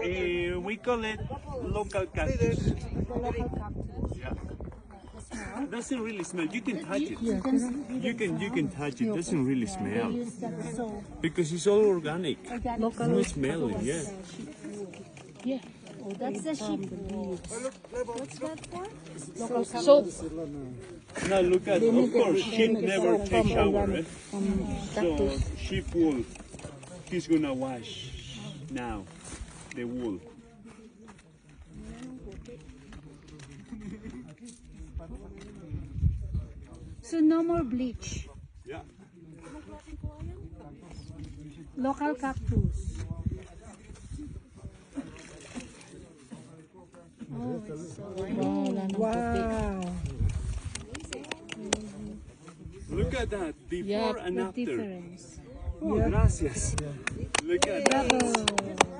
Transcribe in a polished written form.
We call it local cactus. Local cactus. Yeah. Doesn't really smell. You can touch it. You can touch it. Doesn't really smell Use that soap. because it's all organic. Organic No smelling. Yeah. Yeah. Oh, that's the sheep wool. What's that for? Local soap. Now look at. Of course, sheep never take shower. Eh? So sheep wool. He's gonna wash now the wool. So no more bleach. Yeah. Local cactus. Oh, it's so Wow. Look at that before and the after. difference. Oh, gracias. Look at that. Bravo.